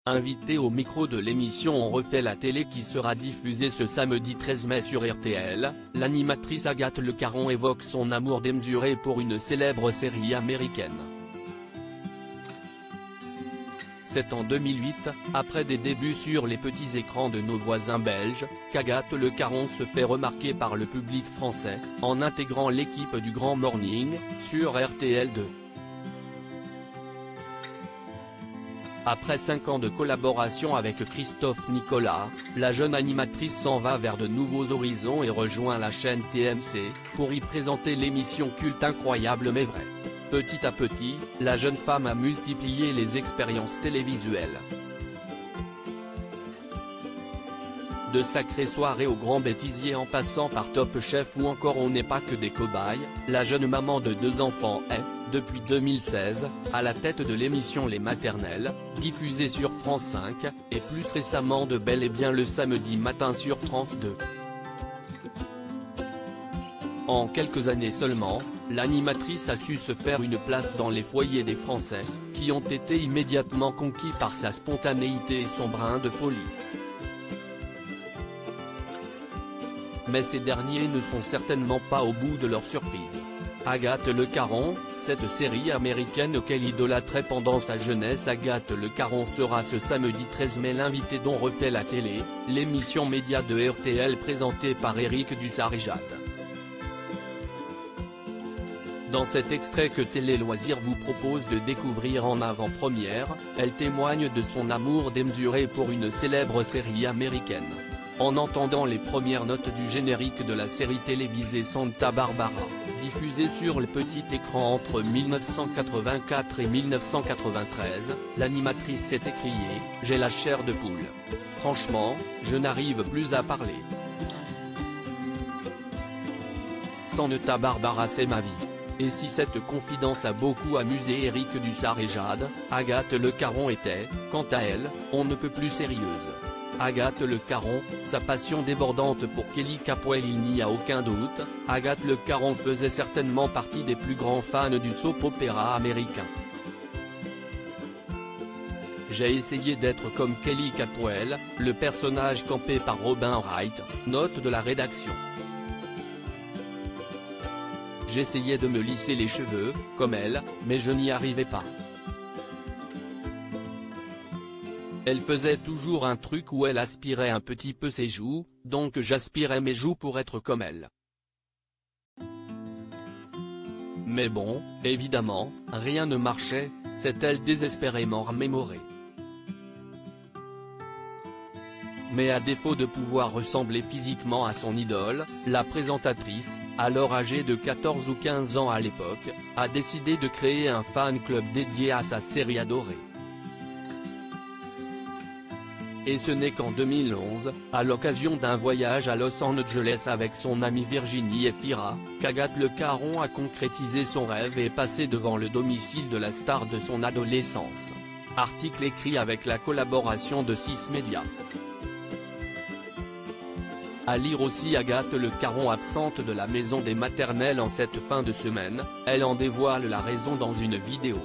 Invitée au micro de l'émission On refait la télé qui sera diffusée ce samedi 13 mai sur RTL, l'animatrice Agathe Le Caron évoque son amour démesuré pour une célèbre série américaine. C'est en 2008, après des débuts sur les petits écrans de nos voisins belges, qu'Agathe Le Caron se fait remarquer par le public français, en intégrant l'équipe du Grand Morning, sur RTL2. Après 5 ans de collaboration avec Christophe Nicolas, la jeune animatrice s'en va vers de nouveaux horizons et rejoint la chaîne TMC, pour y présenter l'émission culte Incroyable mais vrai. Petit à petit, la jeune femme a multiplié les expériences télévisuelles. De sacrées soirées au Grand Bêtisier en passant par Top Chef ou encore On n'est pas que des cobayes, la jeune maman de 2 enfants est, depuis 2016, à la tête de l'émission Les Maternelles, diffusée sur France 5, et plus récemment de Bel et Bien le samedi matin sur France 2. En quelques années seulement, l'animatrice a su se faire une place dans les foyers des Français, qui ont été immédiatement conquis par sa spontanéité et son brin de folie. Mais ces derniers ne sont certainement pas au bout de leur surprise. Agathe Le Caron, cette série américaine qu'elle idolâtrait pendant sa jeunesse. Agathe Le Caron sera ce samedi 13 mai l'invité d'On refait la télé, l'émission média de RTL présentée par Eric Dussart-et-Jade. Dans cet extrait que Télé Loisirs vous propose de découvrir en avant-première, elle témoigne de son amour démesuré pour une célèbre série américaine. En entendant les premières notes du générique de la série télévisée Santa Barbara, diffusée sur le petit écran entre 1984 et 1993, l'animatrice s'est écriée « J'ai la chair de poule. Franchement, je n'arrive plus à parler. Santa Barbara c'est ma vie ». Et si cette confidence a beaucoup amusé Eric Dussart-et-Jade, Agathe Le Caron était, quant à elle, on ne peut plus sérieuse. Agathe Le Caron, sa passion débordante pour Kelly Capwell il n'y a aucun doute, Agathe Le Caron faisait certainement partie des plus grands fans du soap-opéra américain. J'ai essayé d'être comme Kelly Capwell, le personnage campé par Robin Wright, note de la rédaction. J'essayais de me lisser les cheveux, comme elle, mais je n'y arrivais pas. Elle faisait toujours un truc où elle aspirait un petit peu ses joues, donc j'aspirais mes joues pour être comme elle. Mais bon, évidemment, rien ne marchait, s'est-elle désespérément remémorée. Mais à défaut de pouvoir ressembler physiquement à son idole, la présentatrice, alors âgée de 14 ou 15 ans à l'époque, a décidé de créer un fan club dédié à sa série adorée. Et ce n'est qu'en 2011, à l'occasion d'un voyage à Los Angeles avec son amie Virginie Efira, qu'Agathe Le Caron a concrétisé son rêve et est passé devant le domicile de la star de son adolescence. Article écrit avec la collaboration de 6 médias. À lire aussi Agathe Le Caron absente de la maison des maternelles en cette fin de semaine, elle en dévoile la raison dans une vidéo.